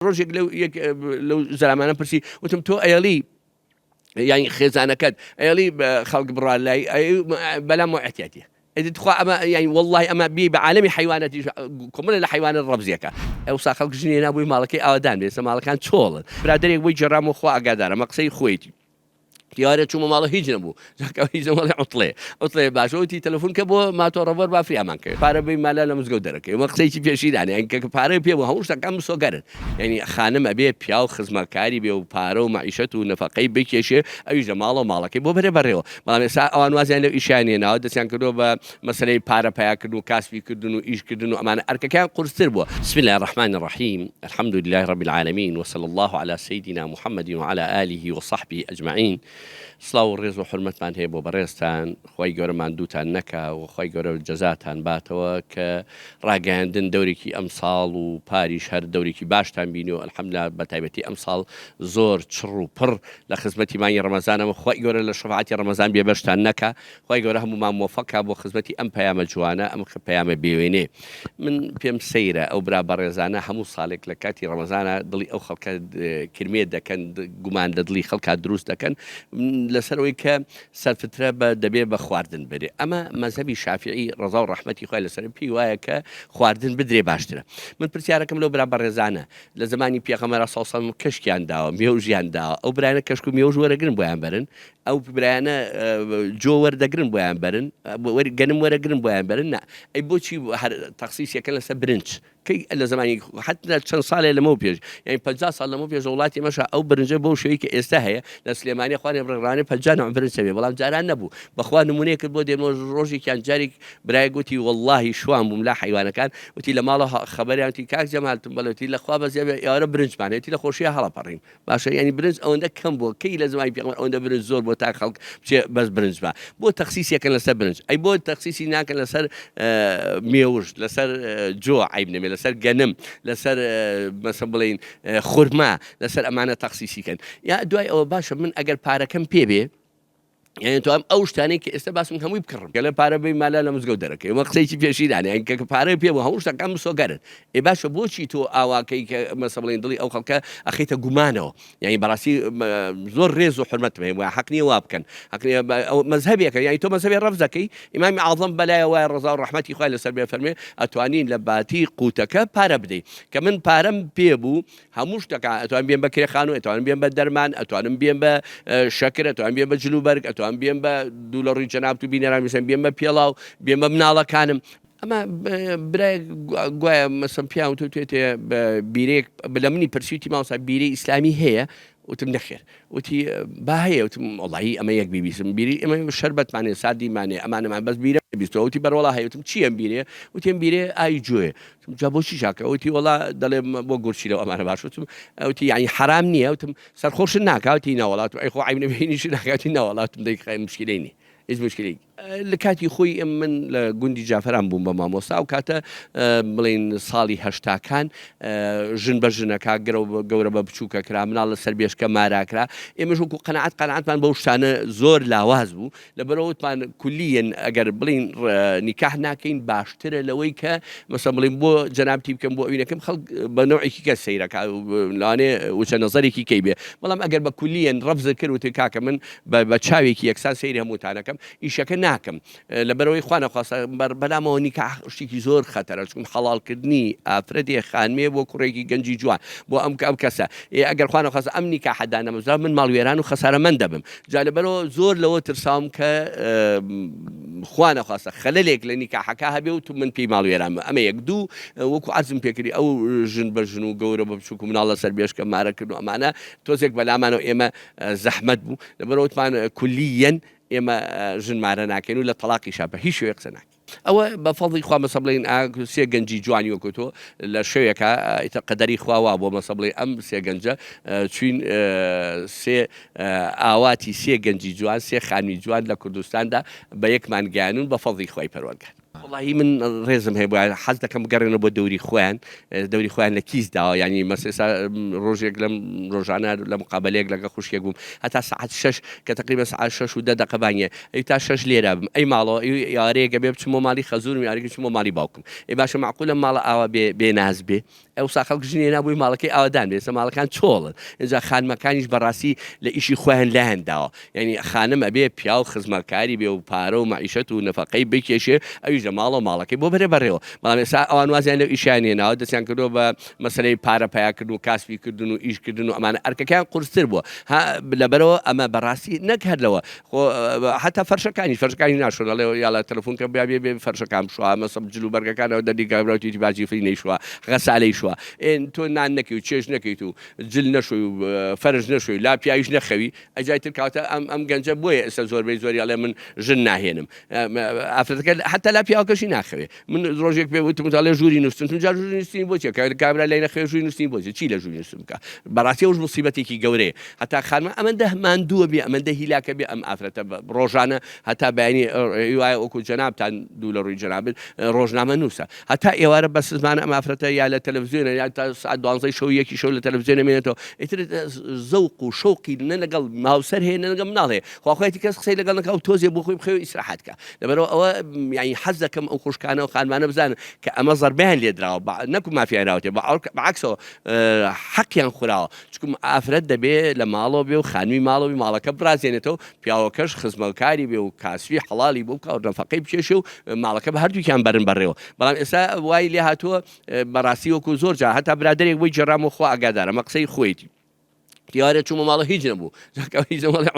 ڕۆژێک لەو زەلامانە پرسی وتم تۆ ئەیەڵی يعني خێزانەکەت ئەیەڵی خەڵک بڕا لای بەلام احتیاطیە تخوا ئەمە يعني والله ئەمە بێ بە عالەمی حیوانەتی کۆمەڵە لە حیوانە ڕەبزیەکە ئەوسا خەڵک ژنێ نابووی ماڵەکەی ئاوادان بێ ئێستا ماڵەکان چۆڵن برادەرێک بۆی جێڕامەوە خوا ئاگادارە ئەمە قسەی خۆیەتی دیارە چوومە ماڵە هیچ نەبوو هیچ ماڵی عوتڵێ باشەوەتی تەلەفۆن کە بۆ ماتۆڕەڤەر با فریامان کرد پارە بەی مالە لە مزگەوت دەرەکەی وە قسەیکی پێشیدانێ ئەنکە پارەی پێ بوو هەموو شتەکان بسۆگەرن یعنی خانم ئەبێ پیا و خزمەتکاری بێ و پارە و معیشەت و نەفەقەی بکێشێ ئەویش لە ماڵە و ماڵەکەی بۆ بەرێ بەڕێوە بەڵام ئێستا ئەوان وازیان لەو ئیشانێناوە دەستیان کردووە بە مەسەلەی پارە پیاکردن و کاسبیکردن و ئیشکردن و ئەمانە ئەرکەکان قورستر بووە. بسم الله الرحمن الرحيم الحمد لله رب العالمين وصلى الله على سيدنا محمد وعلى آله وصحبه أجمعين. سڵاو و ڕێز و حورمەتمان هەیە بۆ بەڕێزتان خۆی گەورەمان دووتان نەکا و خۆی گەورە جەزاتان باتەوە کە ڕاگەیاندن دەورێکی ئەم ساڵ و پاریش هەر دەورێکی باشتان بینی و ئەلحەمدولیلا بە تایبەتی ئەم ساڵ زۆر چڕ و پڕ لە خزمەتی مانگی ڕەمەزانەوە خۆی گەورە لە شەفاعەتی ڕەمەزان بێبەشتان نەکا خۆی گەورە هەموومان مۆفەقا بۆ خزمەتی ئەم پەیامە جوانە ئەم پەیامە بێوێنێ. من پێم سەیرە ئەو برا بەڕێزانە هەموو ساڵێک لە کاتی ڕەمەزانە دڵی ئەو خەڵکە کرمێ دەکەن گومان لە دڵی خەڵکا دروست دەکەن لەسەرەوەی کە سەرفترە بە دەبێ بە خواردن برێ ئەمە مەزهبی شافعی ڕەزا و ڕەحمەتی خۆی لەسەر پێی وایە کە خواردن بدرێ باشترە. من پرسیارەکەم لەو برا بەڕێزانە لە زمانی پێغەمبەر سەڵسەڵ کەشکیان داوە مێوژیان داوە ئەو برایانە کەشک و مێوژ وەرەگرن بۆیان بەرن ئەو برایانە جۆ وەردەگرن بۆیان بەرن گەنم وەرەگرن بۆیان بەرن نا ئەی بۆچی هەر تەخسیسیەکە لەسەر برنج کەی لە زمانی حتا چەند ساڵێ لەمەوە پێش یعنی 50 ساڵ لەمەوە پێش وڵاتی مەشە ئەو برنجە بەو شێوەی کە ئێستا هەیە لە سلێمانی خوانێ بڕێڕانێ 50 نوع برنج هەبێ بەڵام جاران نەبوو بەخوا نمونەیە کرد بۆ دێمە ڕۆژێکیان جارێک برای گوتی واللهی شوان بووم لا حیوانەکان وتی لە ماڵە خەبەریان وتی کاک جەمالتم بەڵێتی لەخوا بەزیێ ئێوارە برنجمانێتی لە خۆشیە هەڵەپەڕین باشە ینی برنج ئەوەندە کەم بووە کەی لە زمانی پێغەمبەر ئەوەندە برنج زۆر بۆ تا خەڵک بچێ بەس برنج بە بۆ تەخسیسیەکەن لەسەر برنج ئەی بۆ تەخسیسی ناکەن لەسەر مێوژ لەسەر جۆ عیب نەمێ لەسەر گەنم لەسەر مەسە بڵین خورما لەسەر ئەمانە تەخسیسیکەن یا دوای ئەوە باشە من ئەگەر پارەکەم پێ بێ یعنی تو ئەم ئەو شتانەی کە ئێستا باسم هەمووی بکڕم گەلە پارە بەی مالە لە مزگەوت دەرەکەی وە قسەیکی پێشیدانێ کە پارەی پێ بوو هەموو شتەکان بسۆگەرن ئێ باشە بۆچی تۆ ئاواکەی کە مەسە بڵین دڵی ئەو خەڵکە ئەخەیتە گومانەوە یعنی بەڕاستی زۆر ڕێز و حورمەتم هەیە وایە حەق نییە وا بکەن مەزهەبێکە یعنی تۆ مەزهەبی ڕەفزەکەی ئیمامی عەظەم بەلایە وایە ڕەزا و ڕەحمەتی خوای لەسەر بێ فەرمێ ئەتوانین لە باتی قوتەکە پارە بدەین کە من پارەم پێ بوو هەموو شتەکان ئەتوان بێن بە کرێخانوو ئەتوانم بێن بە دەرمان ئەتوانم بێن بە شەکر ئەتوان بێن بە جلوبەرگ ئەتوان بێن بە دوو لە ڕووی جەناب و بینەران میسن بێن بە پێڵاو بێن بە مناڵەکانم ئەمە برای گوایە مەسم پیاوە تۆ توێتێ بیرێک لە منی پرسیوتی ماوەسا بیرەی ئیسلامی هەیە وتم نەخێر وتی با هەیە وتم وەڵاهی ئەمە یەک بیبیسم بیری ئەمە شەربەتمانێ ساردیمانێ ئەمانەمان بەس بیرە بیستەوە وتی بەرەوەڵا هەیە وتم چی ئەم بیرێ وتی ئەم بیرێ ئای جوێ جا بۆچی شاکە وتی وەڵا دەڵێ بۆ گورچی لەوە ئەمانە باش وتم وتی یعنی حرام نییە وتم سەرخۆشن ناکاوتی ناوەڵات ئەی خۆ عیب نەبینیش ناکاتی ناوەڵاتم دەیخای مشکلەی نی هیچ مشکلەی لە کاتی خۆی من لە گوندی جافران بووم بە مامۆستا و کاتە بڵین ساڵی هەشتاکان ژن بە ژنەکە گەورە بە بچووکە کرا مناڵ لە سەر بێشکە ماراکرا ئێمەش وەکو قەنەعەتمان بەو شتانە زۆر لاواز بوو لەبەرەوەتمان کولیەن ئەگەر بڵین نیکاح ناکەین باشترە لەوەی کە مەسەڵەن بڵین بۆ جەنابتی بکەم بۆ ئەوینەکەم خەڵک بە نوعێکی کە سەیرەکە لەوانێ وچە نەزەرێکی کەی بێ بەڵام ئەگەر بە کولیەن ڕەفزە کرد وتی کاکە من بە چاوێکی یەکسان سەیری هەمووتانەکەم ئیشەکە ناکەم لەبەرەوەی خوا نەخواستە بەلامەوە نیکاح شتێکی زۆر خەتەرە چون حەڵالکردنی ئافرەتێ خانمێ بۆ کوڕێکی گەنجی جوان بۆ ئەم کەسە ئەگەر خوا نەخواستە ئەم نیکاحەدا نەمەزرا من ماڵوێران و خەسارەمەند دەبم جا لەبەرەوە زۆر لەوە ترساوم کە خوا نەخواستە خەلەلێک لە نیکاحەکە هەبێ و تو من پێی ماڵوێرانمە ئەمە یەک دوو وەکو عەرزم پێکردی ئەو ژن بە ژن و گەورە بە بچووک و مناڵ لەسەر بێشکە مارەکردن و ئەمانە تۆزێک بەلامانەوە ئێمە زەحمەت بوو لەبەرەوەتمان کولیەن ئێمە ژنمارە ناکەین و لە تەلاقیشا بە هیچ شوێ قسە ناکەین ئەوە بە فەڵی خوا مەسە بڵین سێ گەنجی جوانی وەکو تۆ لە شوێیەکە قەدەری خواوا بۆ مەسە بڵێ ئەم سێ گەنجە چوین سێ ئاواتی سێ گەنجی جوان سێ خانووی جوان لە کوردستاندا بە یەکمان گیانون بە فەڵی خوای پەروەردگار والله من ڕێزم هەیە بۆ حەز دەکەم بگەڕێنەوە بۆ دەوری خۆیان لە کیس داوە ینی مەسێسا ڕۆژێک لەم ڕۆژانە لە مقابلەیەک لەگە خوشکێک بووم هەتا سعات 6 کە تقریبا سعات 6 و 10 دقەبانیە ئەی تا 6 لێرە بم ئەی ماڵەوە یارەیەگە بێ بچمۆ ماڵی خەزورم یاریگە چمۆ ماڵی باوکم ئەی باشە معقولە ماڵە ئاوا بێناز بێ ئەو ساخەڵک ژنێ نابووی ماڵەکەی ئاوادان بێ ئێستا ماڵەکان چۆڵن اینجا خانمەکانیش بەڕاستی لە ئیشی خۆیان لایەنداوە ینی خانم ئەبێ پیا و خزمەتکاری بێ و پارە و معیشەت و نەفەقەی بکێشێ ئەویش لە ماڵە ماڵەکەی بۆ بەرێ بەڕێوە بەڵام ئێستا ئەوان وازیان لەو ئیشیان هێناوە دەستیان کردووە بە مەسەلەی پارە پیاکردن و کاسبیکردن و ئیشکردن و ئەمانە ئەرکەکان قورستر بووە لەبەرەوە ئەمە بەڕاستی نەکرد لەوە حتا فەرشەکانی ناشۆنەڵێ یاڵە تەلەفۆنکە بیا بێ فەرشەکان بشوە مەسەب جلو بەرگەکانەوە دەردیگابراوتی باجی فری نەیشوە غەسالەی شووە تۆ نان نەکەی و چێژ نەکەیت و جل نەشوی و فەرش نەشوی لا پیاویش نەخەوی ئەجای تر کاتە ئەم گەنجە بۆیە ئێستا زۆربەی زۆری ئەڵێ من ژن ناهێنم ئافرەتەکە حتا لا پیاوەکەشی ناخەوێ من ڕۆژێک پێ وتم متاڵێ ژووری نووسن جا ژووری نووسین بۆچێ کابرا لای نەخەوێ ژووری نووسین بۆچێ چی لە ژووری نووسم بکە بەڕاستی ئەوش مصیبەتێکی گەورەیە هەتا خانمە ئەمەندە ماندووە بێ ئەمەندە هیلاکە بێ ئەم ئافرەتە ڕۆژانە هەتا بەیانی وایە وەکو جەنابتان دوو لە ڕووی جەنابێت ڕۆژنامە نووسە هەتا ئێوارە بە سزمانە ئەم ئافرەتە یا لە تەلەڤیزیۆنە یا تا سعات 12 شەو یەکی شەو لە تەلەڤیزیۆنە مێنێتەوە ئیتر زەوق و شەوقی نە لەگەڵ ماوسەر هەیە نە لەگەڵ مناڵ هەیە خواخوایەتی کەس قسەی لەگەڵ نەکا و تۆزێ بۆ خۆی بخەوێ ئیسراحەت کە لەبەرەوە ئەوە یعنی حەز دەکەم ئەو خوشکانە و خانمانە بزانن کە ئەمە زەربیان لێ دراوە نەکو مافیان راوتێ بەعکسەوە حەقیان خوراوە چکم ئافرەت دەبێ لە ماڵەوە بێ و خانمی ماڵەوەی ماڵەکە برازێنێتەوە پیاوەکەش خزمەتکاری بێ و کاسبی حەڵالی بۆ بکە و نەفەقەی بکێشێ و ماڵەکە بە هەردووکیان بەرن بەڕێوە بەڵام ئێستا وای لێ هاتووە بەڕاستی وەکو زۆر جار هەتا برادێک بۆی جێڕام و خوا ئاگادارە مە قسەی خۆیەتی دیارە چوومە ماڵە هیچ نەبوو هیچ ماڵی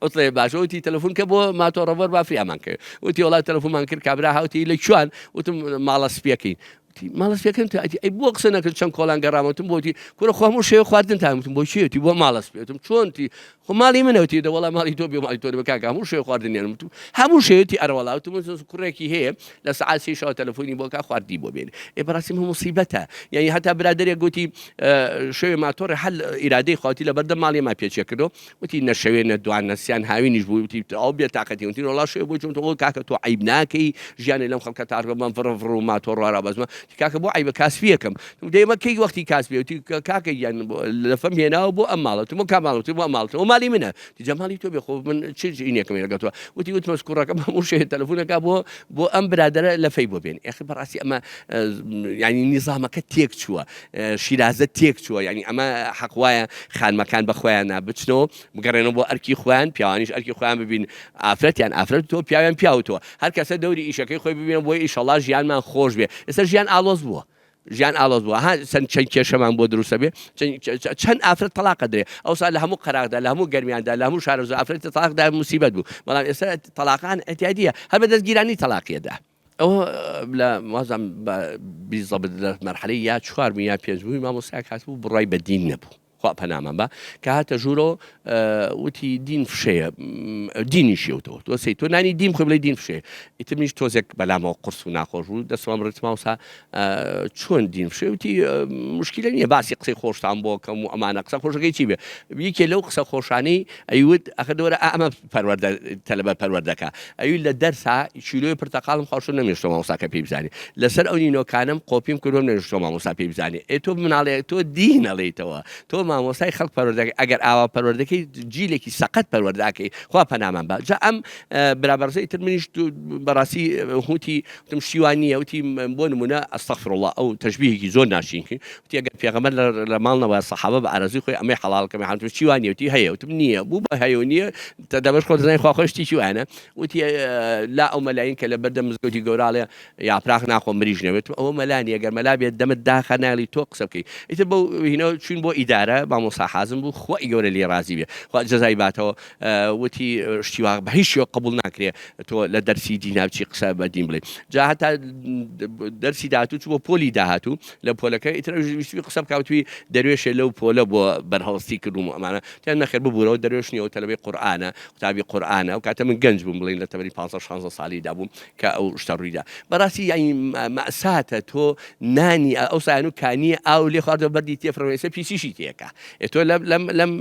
عوتڵێ باشە وتی تەلەفۆن کە بۆ ماتۆڕەڤەر بافریامان کرد وتی وڵات تەلەفۆنمان کرد کابرا هاوتی لە کوێن وتم ماڵە سپیەکەی ماڵە سپیەکەم ئەی بۆ قسە نەکرد چەند کۆڵان گەڕامەوتم بۆتی کوڕە خۆ هەموو شێوە خواردن تامتم بۆ چێتی بۆ ماڵە سپێتم چۆنتی خۆ ماڵی منەوتی دەوەڵا ماڵی تۆ بێ ماڵی تۆ بە کاکە هەموو شێوە خواردنێنم هەموو شێوەتی ئەرەوەڵاوتم کوڕێکی هەیە لە سەعات 3 شەوە تەلەفۆنی بۆ کا خواردی بۆ بێنێ بەڕاستی مصیبەتە یعنی هەتا برادێک گوتی شەوێ ماتۆڕی هەل ئیرادەی خواتی لە بەردەم ماڵی ما پێچێ کردو وتی نەشەوێ نەدوان نەسیان هاوینیش بوو وتی ئەو بێتاقەتی وتی وڵا شێوە بۆ چۆن تۆ کاکە تۆ عیب ناکەی ژیانی لەم خەڵکە تارگە من فڕ و ماتۆڕ ڕابەزمە کاکە بۆ عیبە کاسبیەکەم دەیمە کەی وەختی کاسبیوتی کاکە یان لە فەم هێناوە بۆ ئەم ماڵەوە تۆ کاماڵەوتی بۆ ماڵەوە و مالی منە جەمالی تۆ بێ خۆ من چ ئینێکم لەگەڵ تۆ وتی وتمە کوڕەکەم هەموو شێ تەلەفۆنەکە بۆ ئەم برادەرە لە فەی بۆ بێن ئەخ بەڕاستی ئەمە ینی نیزامەکە تێک چووە شیرازە تێک چووە ینی ئەمە حەق وایە خانمەکان بە خۆیان نابچنەوە بگەڕێنەوە بۆ ئەرکی خۆیان پیاوانیش ئەرکی خۆیان ببین ئافرەتیان ئافرەت تۆ پیاویان پیاوتەوە هەر کەسە دەوری ئیشەکەی خۆی ببینن بۆی ئیشەڵا ژیانمان خۆش بێ ئێستا ژیان ئاڵۆز بووە ژیان ئاڵۆز بووە چەند کێشەمان بۆ دروستە بێ چەند ئافرەت تەلاقە درێ ئەوسا لە هەموو قەراغدا لە هەموو گەرمیاندا لە هەموو شارۆز ئافرەتی تەلاقدا موسیبەت بوو بەڵام ئێستا تەلاقان ئەتیادیە هەر بە دەستگیرانی تەلاقیەدا ئەوە لە وازم بیزەبت لە مەرحەلەی یا 4 یا 5 بووی مامۆستایەک هاتبوو بڕای بە دین نەبوو پەنامان بە کە هاتە ژوورۆ وتی دین فشەیە دینی شێوتەوە تۆ سی تۆ نانی دیم خۆ بڵێ دین فشێ ئیتر منیش تۆزێک بەلامەوە قرس و ناخۆش بوو دەسەوام ڕێتماوسا چۆن دین فشێ وتی مشکلە نییە باسی قسەی خۆشتان بۆ کەم و ئەمانە قسە خۆشەکەی چی بێ یەکێ لەو قسە خۆشانەی ئەیوت ئەخە دەوەرە ئەمە پەروەردە تەلەبە پەروەردەکە ئەوی لە دەرسا چیلۆی پرتەقاڵم خۆش نەمێشتۆ مامۆستاکە پێی بزانێ لەسەر ئەو نینۆکانم قۆپیم کردوم نێشتۆ مامۆستا پێی بزانێ تۆ مناڵێ تۆ دین ئەڵێیتەوە تۆ مامۆستای خەڵک پەروەردەکەی ئەگەر ئاوا پەروەردەکەی جیلێکی سەقەت پەروەردەکەی خوا پەنامان بە جا ئەم برابەرزەی تر منیش بەڕاستی هوتی وتم شیوانیە وتی بۆ نمونە ئەستەغفرڵڵا ئەو تەشبیهێکی زۆر ناشینکی وتی ئەگەر پێغەمبەر لە ماڵنەوە سەحابە بە ئارەزوی خۆی ئەمەی حەڵاڵکەمە هاتووە شیوانیە وتی هەیە وتم نییە بوو بە هەیە و نییە دەبەش خۆت دەزانین خوا خۆشتی شیوانە وتی لا ئەو مەلاین کە لە بەردەم مزگەوتی گەوراڵێ یاپراغ ناخۆ مریژ نەوێت ئەوە مەلانی ئەگەر مەلا بێت دەمت داخە ناڵی تۆ قسە بکەی ئیتر بەو هینەوە چوین بۆ ئیدارە مامۆستا حازم بوو خۆی گەورە لێ رازی بێ خوا جەزای باتەوە وتی شتیوا بە هیچ شێوە قبول ناکرێ تۆ لە دەرسی دینا بچی قسە بە دین بڵێ جا هەتا دەرسی داهاتوو چوو بۆ پۆلی داهاتوو لە پۆلەکە ئیتر ویستی قسە بکەوتوی دەروێشێ لەو پۆلە بۆ بەرهەڵستی کردوم ئەمانە تیان نەخێر ببوورەوە دەروێش نییە و تەلەبەی قورئانە قوتابی قورئانە و کاتە من گەنج بووم بڵێن لە تەمەنی 15-16 ساڵیدا بووم کە ئەو شتە ڕوویدا بەڕاستی یعنی مەئساتە تۆ نانی ئەو سایان و کانیە ئاو لێ خواردەوە بەردی تێفڕەوە ئێستا پیسیشی تێکە تۆ لەم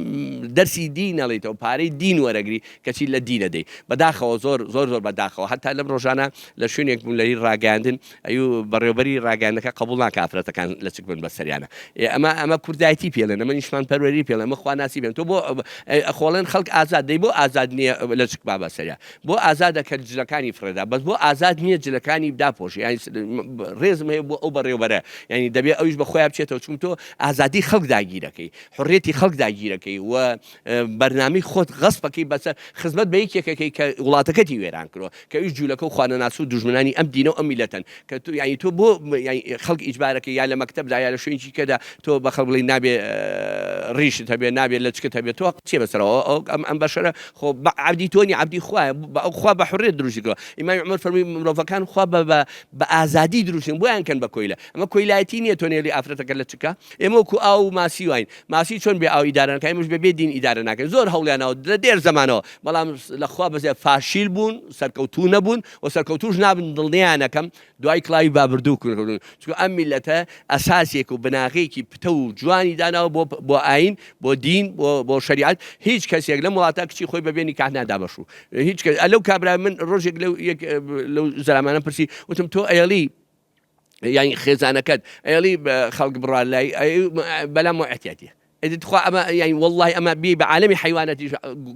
دەرسی دینەڵێتەوە پارەی دین وەرەگری کەچی لە دینە دەی بەداخەوە زۆر بەداخەوە هەتا لەم ڕۆژانە لە شوێنێک بوون لەری ڕاگەاندن ئەو بەڕێوەبەری ڕاگەاندنەکە قبول ناکە ئافرەتەکان لە چک بن بەسەریانە ئەمە کوردایەتی پێڵێن ئەمە نیشمان پەروەری پێڵێن ئەمە خوا ناسی بێن تۆ بۆ خۆڵێن خەڵک ئازاد دەی بۆ ئازاد نییە لە چک با بەسەریە بۆ ئازادە کە جلەکانی فرەدا بەس بۆ ئازاد نییە جلەکانی بداپۆشی یانی ڕێزم هەیە بۆ ئەو بەڕێوەبەرە یعنی دەبێت ئەویش بە خۆیان بچێتەوە چون تۆ ئازادی خەڵک داگیرەکەی حڕێتی خەڵک داگیرەکەی و بەرنامی خۆت غەسپەکەی بەسەر خزمەت بە یەکێکەکەی کە وڵاتەکەتی وێران کردەوە کە ئەویش جوولەکە و خوانەناس و دوژمنانی ئەم دینە و ئەم میلەتەن کە تو یعنی تۆ بۆ خەڵک ئیجبارەکەی یا لە مەکتەبدا یا لە شوێنی کەدا تۆ بە خەڵک بڵێ نابێ ڕیشت هەبێ نابێت لە چکت هەبێت تۆ چێ بەسەرەوە ئەم بەشەرە خۆ عەبدی تۆ نی عەبدی خوایە ئەو خوا بە حڕێت دروستی کردەوە ئیمامی عومەر فەرمووی مرۆڤەکان خوا بە ئازادی دروستن بۆیان کەن بە کۆیلە ئەمە کۆیلایەتی نییە تۆ نێڵی ئافرەتەکە لە چکە ئێمە وەکو ئاو و ماسی واین ماسی چۆن بێ ئاو ئیدارە نەکەی ئێمەش بەبێ دین ئیدارە ناکەین زۆر هەوڵیانەوە لە دێر زەمانەوە بەڵام لەخوا بەزێ فاشیل بوون سەرکەوتوو نەبوون و سەرکەوتوش نابن دڵنیانەکەم دوای کڵاوی بابردوو کردن چونکە ئەم میلەتە ئەساسێک و بناغەیەکی پتە و جوانی داناوە بۆ ئاین بۆ دین بۆ شریعەت هیچ کەسێک لەم وڵاتە کچی خۆی بەبێ نیکاح نادابەشوو هیچ کەس لەو کابرا من ڕۆژێک لەو زەلامانە پرسی وتم تۆ ئەیەڵی یانی خێزانەکەت ئەیەڵی خەڵک بڕا لای بەلام احتیاطیە تخوا ئەمە یانی والله ئەمە بێ بە عالەمی حیوانەتی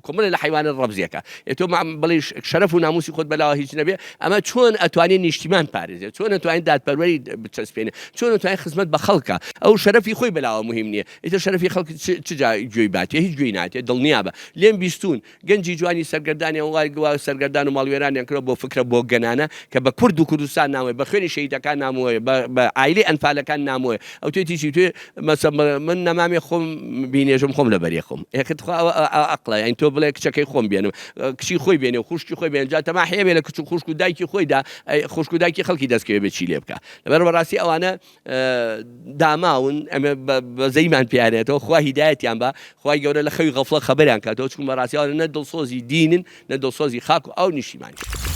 کۆمەڵە لە حیوانە ڕەبزیەکە تۆ بڵێ شەرەف و ناموسی خۆت بەلاوە هیچ نەبێ ئەمە چۆن ئەتوانێت نیشتیمان پارێزێت چۆن ئەتوانین دادپەروەری بچەسپێنێ چۆن ئەتوانین خزمەت بە خەڵکە ئەو شەرەفی خۆی بەلاوە مهم نییە ئیتر شەرەفی خەڵک چ گوێی باتێ هیچ گوێی ناتێت دڵنیا بە لێم بیستون گەنجی جوانی سەرگەردانی وڵای گووا سەرگەردان و ماڵوێرانیان کردەوە بۆ فکرە بۆ گەنانە کە بە کورد و کوردستان نامۆی بە خوێنی شەهیدەکان نامۆیە بە عایلەی ئەنفالەکان نامۆیە ئەو توێتیچی توێ من نەمامێ خۆم بینێژم خۆم لە بەریە خۆم یەکت عەقڵە یانی تۆ بڵێ کچەکەی خۆم بێنم کچی خۆی بێنێ و خوشکی خۆی بێن جا تەما حەیە بێ لە کچ و خوشک و دایکی خۆیدا خوشک و دایکی خەڵکی دەستکەوێ بێت چی لێ بکە لەبەر بەڕاستی ئەوانە داماون ئەمە بە زەیمان پیانێتەوە خوا هیدایەتیان بە خوای گەورە لە خەوی غەفڵە خەبەریان کاتەوە چون بەڕاستی ئەوانە نە دڵسۆزی دینن نە دڵسۆزی خاک و ئەو نیشتیمانی